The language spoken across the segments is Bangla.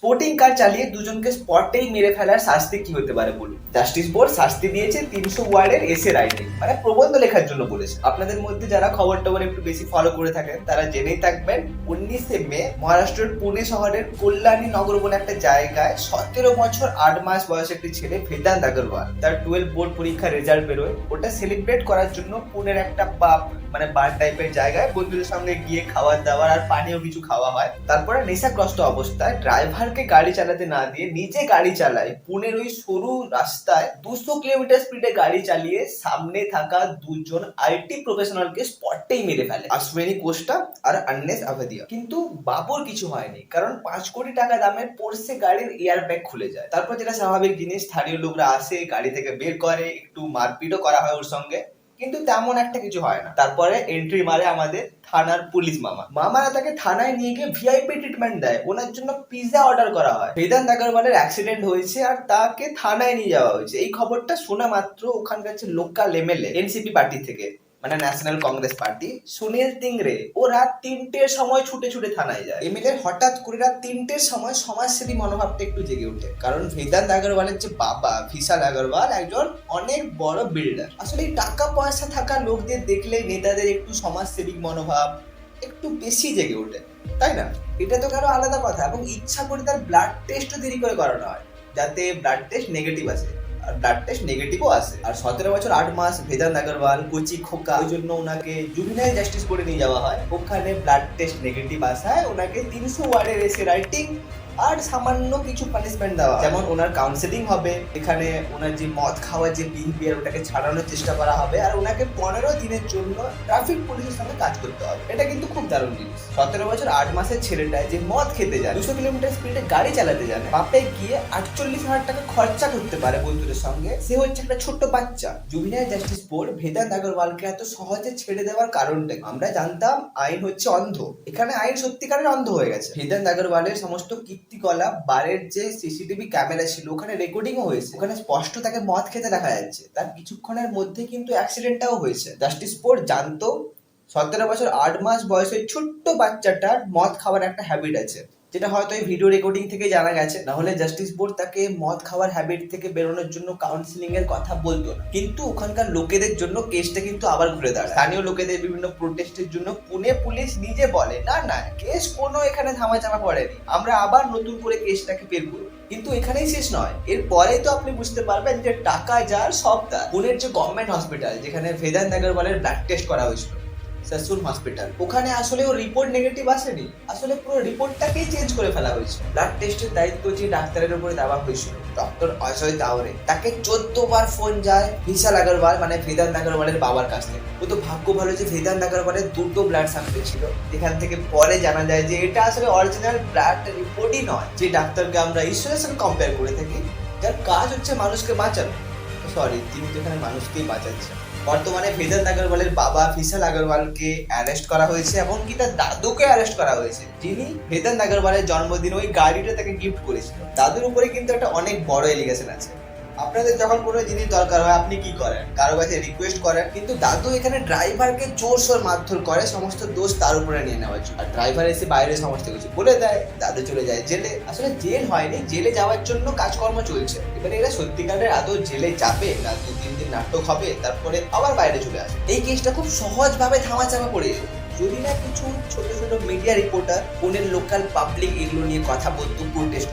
স্পোর্টিং কার চালিয়ে দুজনকে স্পটেই মেরে ফেলার শাস্তি কি হতে পারে বলুন? জাস্টিস বোর্ড শাস্তি দিয়েছে 300 ওয়ার্ডের এসে রাইটিং, মানে প্রবন্ধ লেখার জন্য বলেছে। আপনাদের মধ্যে যারা খবর টবর একটু বেশি ফলো করে থাকেন তারা জেনেই থাকবেন 19শে মে মহারাষ্ট্রের পুনে শহরের কল্যাণী নগর বলে একটা জায়গায় 17 বছর 8 মাস বয়সের একটি ছেলে বেদান্ত আগরওয়াল তার 12 বোর্ড পরীক্ষার রেজাল্ট বেরোয়। ওটা সেলিব্রেট করার জন্য পুনের একটা পাব মানে বার টাইপের জায়গায় বন্ধুদের সঙ্গে গিয়ে খাবার দাবার আর পানীয় কিছু খাওয়া হয়। তারপরে নেশাগ্রস্ত অবস্থায় ড্রাইভারকে গাড়ি চালাতে না দিয়ে নিজে গাড়ি চালায় পুনের ওই সরু রাস্তায় 200 কিলোমিটার স্পিডে গাড়ি চালিয়ে সামনে থাকা দুজন আইটি প্রফেশনালকে স্পটেই মেরে ফেলে, অশ্বিনী কোস্টা আর আন্নেস আভাদিয়া। কিন্তু বাবুর কিছু হয়নি, কারণ 5 কোটি টাকা দামের পোর্সে গাড়ির এয়ার ব্যাগ খুলে যায়। তারপর যেটা স্বাভাবিক জিনিস, স্থানীয় লোকরা আসে, গাড়ি থেকে বের করে, একটু মারপিটও করা হয় ওর সঙ্গে, কিন্তু তেমন একটা কিছু হয় না। তারপরে এন্ট্রি মারে আমাদের থানার পুলিশ মামারা তাকে থানায় নিয়ে গিয়ে ভিআইপি ট্রিটমেন্ট দেয়। ওনার জন্য পিৎজা অর্ডার করা হয়। বেদান্ত আগরওয়ালের অ্যাক্সিডেন্ট হয়েছে আর তাকে থানায় নিয়ে যাওয়া হয়েছে। এই খবরটা শোনা মাত্র ওখানকার যে লোকাল এমএলএ এনসিপি পার্টি থেকে, মানে ন্যাশনাল কংগ্রেস পার্টি, সুনীল তিংরে, ও রাত 3টের সময় ছুটে ছুটে থানায় যায়। এমএলএ হঠাৎ করে রাত 3টের সময় সমাজসেবী মনোভাবটা একটু জেগে ওঠে, কারণ বেদান্ত আগরওয়ালের যে বাবা ভিশাল আগরওয়াল একজন অনেক বড় বিল্ডার। আসলে এই টাকা পয়সা থাকা লোকদের দেখলেই নেতাদের একটু সমাজসেবী মনোভাব একটু বেশি জেগে ওঠে, তাই না? এটা তো কারো আলাদা কথা, এবং ইচ্ছা করে তার ব্লাড টেস্টও দেরি করে করানো হয় যাতে ব্লাড টেস্ট নেগেটিভ আসে, আর ব্লাড টেস্ট নেগেটিভও আসে। আর 17 বছর 8 মাস বেদান্ত আগরওয়াল কোচি খোকা, ওই জন্য ওনাকে জুভিনাইল জাস্টিস করে নিয়ে যাওয়া হয়। ওখানে ব্লাড টেস্ট নেগেটিভ আসায় ওনাকে 300 ওয়ার্ডের এসে রাইটিং আর সামান্য কিছু পানিশমেন্ট দেওয়া, যেমন ওনার কাউন্সেলিং হবে, এখানে ওনার যে মদ খাওয়ার যে বিহেভিয়ার ওটাকে ছাড়ানোর চেষ্টা করা হবে, আর ওনাকে 15 দিনের জন্য ট্রাফিক পুলিশের সঙ্গে কাজ করতে হবে। এটা কিন্তু খুব দারুণ জিনিস। 17 বছর 8 মাসের ছেলেটায় যে মদ খেতে যায়, 200 কিলোমিটার স্পিডে গাড়ি চালাতে জানে, বাপে গিয়ে 48,000 টাকা খরচা করতে পারে বন্ধুদের সঙ্গে, সে হচ্ছে একটা ছোট্ট বাচ্চা। জুভিনাইল জাস্টিস বোর্ড বেদান্ত আগরওয়ালকে এত সহজে ছেড়ে দেওয়ার কারণটা, আমরা জানতাম আইন হচ্ছে অন্ধ, এখানে আইন সত্যিকারের অন্ধ হয়ে গেছে। বেদান্ত আগরওয়ালের সমস্ত কীর্তিকলা বারের যে সিসিটিভি ক্যামেরা ছিল ওখানে রেকর্ডিংও হয়েছে, ওখানে স্পষ্ট তাকে মদ খেতে দেখা যাচ্ছে। তার কিছুক্ষণের মধ্যে কিন্তু অ্যাক্সিডেন্টটাও হয়েছে। জাস্টিস বোর্ড জানতো 17 বছর 8 মাস বয়সের ছোট্ট বাচ্চাটার মদ খাওয়ার একটা হ্যাবিট আছে, যেটা হয়তো এই ভিডিও রেকর্ডিং থেকে জানা গেছে, না হলে জাস্টিস বোর্ড তাকে মদ খাওয়ার হ্যাবিট থেকে বেরোনোর জন্য কাউন্সিলিং এর কথা বলতো না। কিন্তু ওখানকার লোকেদের জন্য কেসটা কিন্তু আবার ঘুরে দাঁড়ায়। স্থানীয় লোকেদের বিভিন্ন প্রোটেস্টের জন্য পুনে পুলিশ নিজে বলে, না না, কেস কোনো এখানে ধামাচাপা পড়েনি, আমরা আবার নতুন করে কেসটাকে বের করব। কিন্তু এখানেই শেষ নয়, এরপরেই তো আপনি বুঝতে পারবেন যে টাকা যার সব তার। পুনের যে গভর্নমেন্ট হসপিটাল যেখানে বেদান্ত আগরওয়ালের ব্লাড টেস্ট করা হয়েছিল, সসুর হসপিটাল, ওখানে আসলে ওর রিপোর্ট নেগেটিভ আসেনি, আসলে পুরো রিপোর্টটাকেই চেঞ্জ করে ফেলা হয়েছে। ব্লাড টেস্টের দায়িত্ব যে ডাক্তারের উপরে দেওয়া হয়েছিল, ডক্টর অজয় তাওরে, তাকে 14 বার ফোন যায় ভিশাল আগরওয়াল মানে বেদান্ত আগরওয়ালের বাবার কাছ থেকে। ও তো ভাগ্য ভালো যে বেদান্ত আগরওয়ালের 2টো ব্লাড স্যাম্পল ছিল, যেখান থেকে পরে জানা যায় যে এটা আসলে অরিজিনাল ব্লাড রিপোর্টই নয়। যে ডাক্তারকে আমরা ঈশ্বরের সঙ্গে কম্পেয়ার করে থাকি, যার কাজ হচ্ছে মানুষকে বাঁচানো, সরি তিনি তো এখানে মানুষকেই বাঁচাচ্ছে। বর্তমানে বেদান্ত আগরওয়ালের বাবা ভিশাল আগরওয়ালকে অ্যারেস্ট করা হয়েছে, এমনকি তার দাদুকে অ্যারেস্ট করা হয়েছে, যিনি বেদান্ত আগরওয়ালের জন্মদিন ওই গাড়িটা তাকে গিফট করেছিল। দাদুর উপরে কিন্তু একটা অনেক বড় এলিগেশন আছে। আপনাদের যখন কোনো জিনিস দরকার হয় আপনি কি করেন? কারো কাছে রিকোয়েস্ট করেন, কিন্তু দাদু এখানে ড্রাইভারকে জোর সোর মারধর করে সমস্ত দোষ তার উপরে নিয়ে নেওয়ার জন্য। আর ড্রাইভার এসে বাইরে সমস্ত কিছু বলে দেয়, দাদু চলে যায় জেলে। আসলে জেল হয়নি, জেলে যাওয়ার জন্য কাজকর্ম চলছে। এবারে এরা সত্যিকারের আদৌ জেলে যাবে না, 2-3 দিন নাটক হবে, তারপরে আবার বাইরে চলে আসে। এই কেসটা খুব সহজভাবে থামাচাপা পড়ে যেত যদি না কিছু ছোট ছোট মিডিয়া রিপোর্টার পুনের লোকাল পাবলিক এগুলো নিয়ে কথা বলতো, প্রোটেস্ট।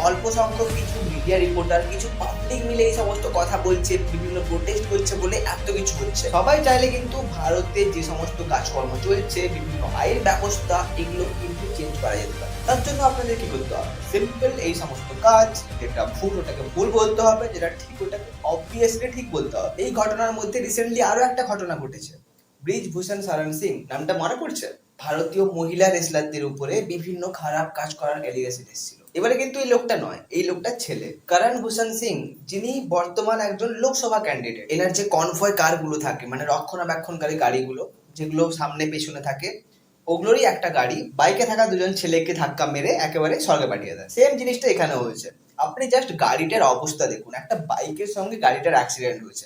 অল্প সংখ্যক কিছু মিডিয়া রিপোর্টার, কিছু পাবলিক মিলে এই সমস্ত কথা বলছে, বিভিন্ন প্রোটেস্ট করছে বলে এত কিছু হচ্ছে। সবাই চাইলে কিন্তু ভারতের যে সমস্ত কাজকর্ম চলছে, বিভিন্ন আইন ব্যবস্থা, এগুলো কিন্তু চেঞ্জ করা যেতে পারে। তার জন্য আপনাদের কি করতে হবে? সিম্পল এই সমস্ত কাজ, যেটা ভুল ওটাকে ভুল বলতে হবে, যেটা ঠিক ওটাকে অবভিয়াসলি ঠিক বলতে হবে। এই ঘটনার মধ্যে রিসেন্টলি আরো একটা ঘটনা ঘটেছে, ব্রিজভূষণ শরণ সিং, নামটা মনে পড়ছে? ভারতীয় মহিলা রেসলারদের উপরে বিভিন্ন খারাপ কাজ করার এলিগেশন এসেছিল। এবারে কিন্তু এই লোকটা নয়, এই লোকটার ছেলে করণ ভূষণ সিং, যিনি বর্তমান একজন লোকসভা ক্যান্ডিডেট। এনার যে কনভয় কারগুলো থাকে, মানে রক্ষণাবেক্ষণকারী গাড়িগুলো যেগুলো সামনে পেছনে থাকে, ওগুলোরই একটা গাড়ি বাইকে থাকা দুজন ছেলেকে ধাক্কা মেরে একেবারে স্বর্গে পাঠিয়ে দেয়। সেম জিনিসটা এখানে হয়েছে। আপনি জাস্ট গাড়িটার অবস্থা দেখুন, একটা বাইকের সঙ্গে গাড়িটার অ্যাক্সিডেন্ট হয়েছে।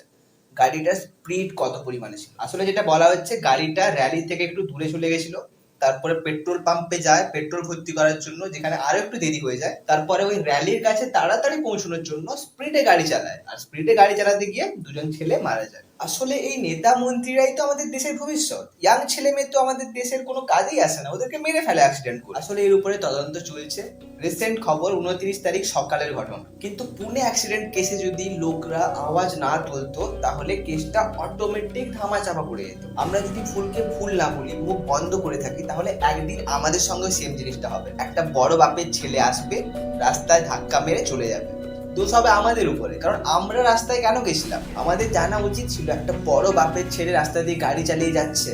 গাড়িটার স্পিড কত পরিমাণে ছিল! আসলে যেটা বলা হচ্ছে, গাড়িটা র্যালি থেকে একটু দূরে চলে গেছিল, তারপরে পেট্রোল পাম্পে যায় পেট্রোল ভর্তি করার জন্য, যেখানে আরো একটু দেরি হয়ে যায়। তারপরে ওই র্যালির কাছে তাড়াতাড়ি পৌঁছানোর জন্য স্পিডে গাড়ি চালায়, আর স্পিডে গাড়ি চালাতে গিয়ে দুজন ছেলে মারা যায়। আসলে এই নেতা মন্ত্রীরাই তো আমাদের দেশের ভবিষ্যৎ। ইয়াং ছেলে মেয়ে তো আমাদের দেশের কোনো কাজেই আসে না, ওদেরকে মেরে ফেলে অ্যাক্সিডেন্ট করে। আসলে এর উপরে তদন্ত চলছে। রিসেন্ট খবর 29 তারিখ সকালের ঘটনা। কিন্তু পুনে অ্যাক্সিডেন্ট কেসে যদি লোকরা আওয়াজ না তুলতো তাহলে কেসটা অটোমেটিক ধামাচাপা পড়ে যেত। আমরা যদি ফুলকে ফুল না বলি, মুখ বন্ধ করে থাকি, তাহলে একদিন আমাদের সঙ্গে সেম জিনিসটা হবে। একটা বড় বাপের ছেলে আসবে, রাস্তায় ধাক্কা মেরে চলে যাবে, দোষ হবে আমাদের উপরে। কারণ আমরা রাস্তায় কেন গেছিলাম? আমাদের জানা উচিত ছিল একটা বড় বাপের ছেলে রাস্তা দিয়ে গাড়ি চালিয়ে যাচ্ছে,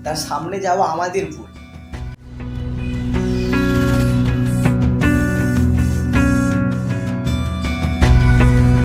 তার সামনে যাওয়া আমাদের ভুল।